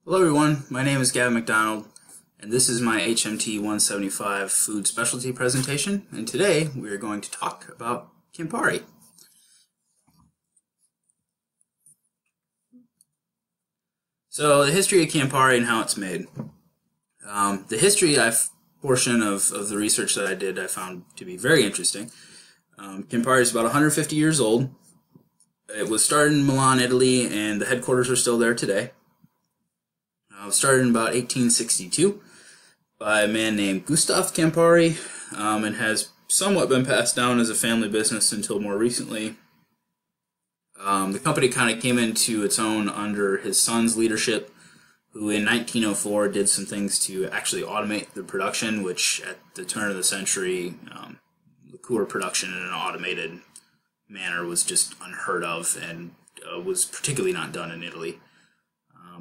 Hello everyone, my name is Gavin McDonald, and this is my HMT 175 food specialty presentation, and today we are going to talk about Campari. So the history of Campari and how it's made. The history portion of the research that I did I found to be very interesting. Campari is about 150 years old. It was started in Milan, Italy, and the headquarters are still there today. It was started in about 1862 by a man named Gustav Campari, and has somewhat been passed down as a family business until more recently. The company kind of came into its own under his son's leadership, who in 1904 did some things to actually automate the production, which at the turn of the century, liqueur production in an automated manner was just unheard of and was particularly not done in Italy.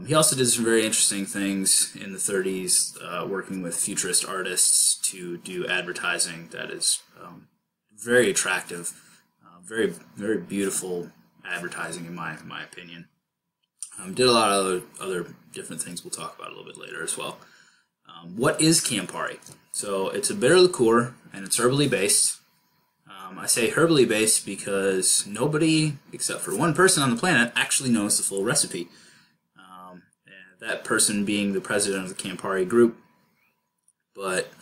He also did some very interesting things in the 30s, working with futurist artists to do advertising that is very attractive, very beautiful advertising in my opinion. Did a lot of other different things we'll talk about a little bit later as well. What is Campari? So it's a bitter liqueur and it's herbally based. I say herbally based because nobody except for one person on the planet actually knows the full recipe. That person being the president of the Campari group. But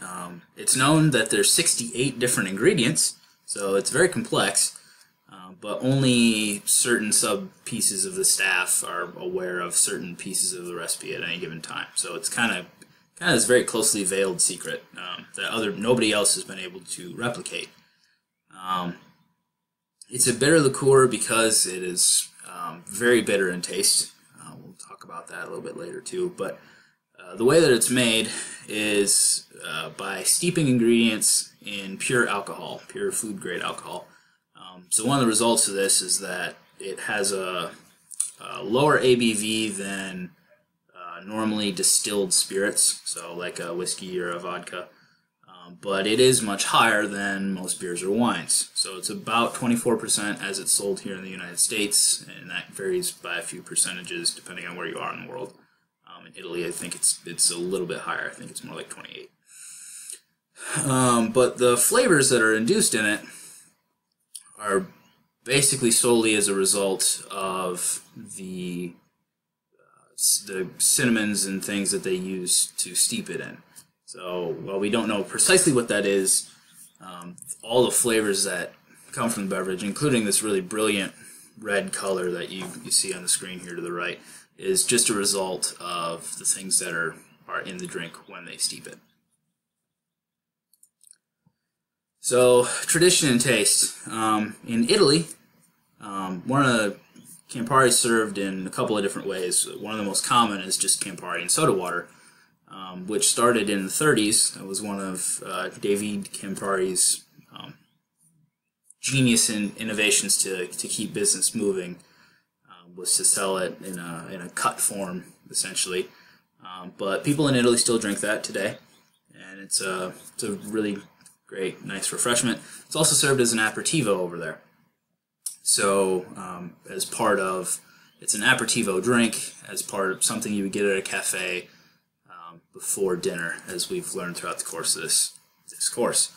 it's known that there's 68 different ingredients, so it's very complex, but only certain sub-pieces of the staff are aware of certain pieces of the recipe at any given time. So it's kind of this very closely veiled secret that nobody else has been able to replicate. It's a bitter liqueur because it is very bitter in taste. We'll talk about that a little bit later too, but the way that it's made is by steeping ingredients in pure alcohol, pure food grade alcohol. So one of the results of this is that it has a lower ABV than normally distilled spirits, so like a whiskey or a vodka, but it is much higher than most beers or wines. So it's about 24% as it's sold here in the United States, and that varies by a few percentages depending on where you are in the world. In Italy, I think it's a little bit higher. I think it's more like 28. But the flavors that are induced in it are basically solely as a result of the cinnamons and things that they use to steep it in. So while we don't know precisely what that is, all the flavors that come from the beverage, including this really brilliant red color that you see on the screen here to the right, is just a result of the things that are in the drink when they steep it. So tradition and taste. In Italy, one of the Campari is served in a couple of different ways. One of the most common is just Campari and soda water, which started in the 30s. It was one of David Campari's genius innovations to keep business moving, was to sell it in a cut form, essentially. But people in Italy still drink that today, and it's a really great, nice refreshment. It's also served as an aperitivo over there. So as part of, it's an aperitivo drink, as part of something you would get at a cafe before dinner, as we've learned throughout the course of this course.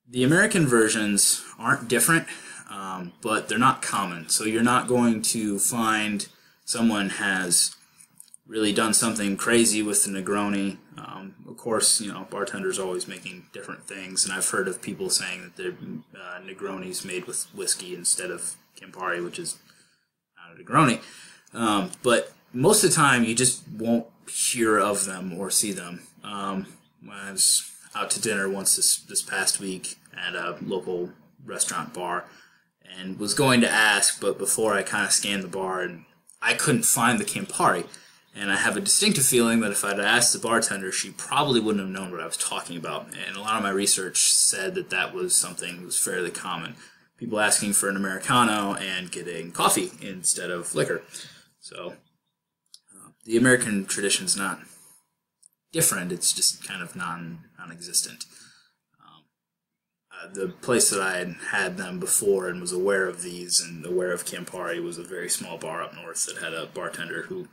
The American versions aren't different, but they're not common. So you're not going to find someone has really done something crazy with the Negroni. Of course, you know, bartenders are always making different things, and I've heard of people saying that their Negroni's made with whiskey instead of Campari, which is not a Negroni. But most of the time, you just won't hear of them or see them. When I was out to dinner once this past week at a local restaurant bar, and was going to ask, but before I kind of scanned the bar, and I couldn't find the Campari. And I have a distinctive feeling that if I'd asked the bartender, she probably wouldn't have known what I was talking about. And a lot of my research said that that was something that was fairly common. People asking for an Americano and getting coffee instead of liquor. So the American tradition is not different, it's just kind of non-existent. The place that I had them before and was aware of these and aware of Campari was a very small bar up north that had a bartender who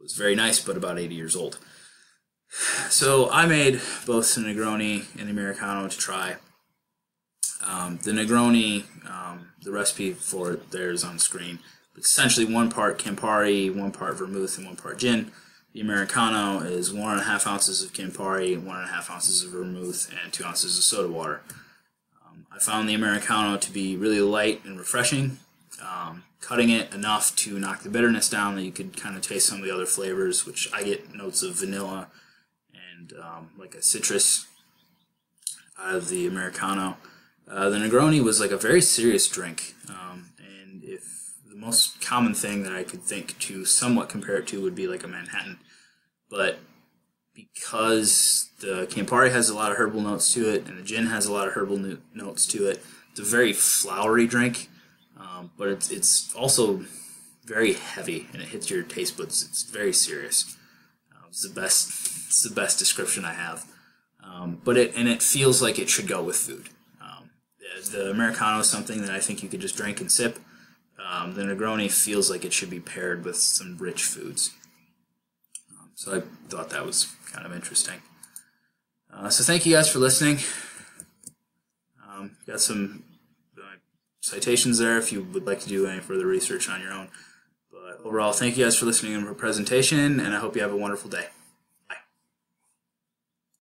was very nice, but about 80 years old. So I made both the Negroni and the Americano to try. The Negroni, the recipe for it there is on the screen. It's essentially 1 part Campari, 1 part vermouth, and 1 part gin. The Americano is 1.5 ounces of Campari, 1.5 ounces of vermouth, and 2 ounces of soda water. I found the Americano to be really light and refreshing, cutting it enough to knock the bitterness down that you could kind of taste some of the other flavors, which I get notes of vanilla and like a citrus out of the Americano. The Negroni was like a very serious drink, and if the most common thing that I could think to somewhat compare it to would be like a Manhattan, but because the Campari has a lot of herbal notes to it and the gin has a lot of herbal notes to it, it's a very flowery drink, but it's also very heavy and it hits your taste buds. It's very serious. It's the best description I have. But it feels like it should go with food. The Americano is something that I think you could just drink and sip. The Negroni feels like it should be paired with some rich foods. So I thought that was kind of interesting. So thank you guys for listening. Got some citations there if you would like to do any further research on your own. But overall, thank you guys for listening to my presentation, and I hope you have a wonderful day.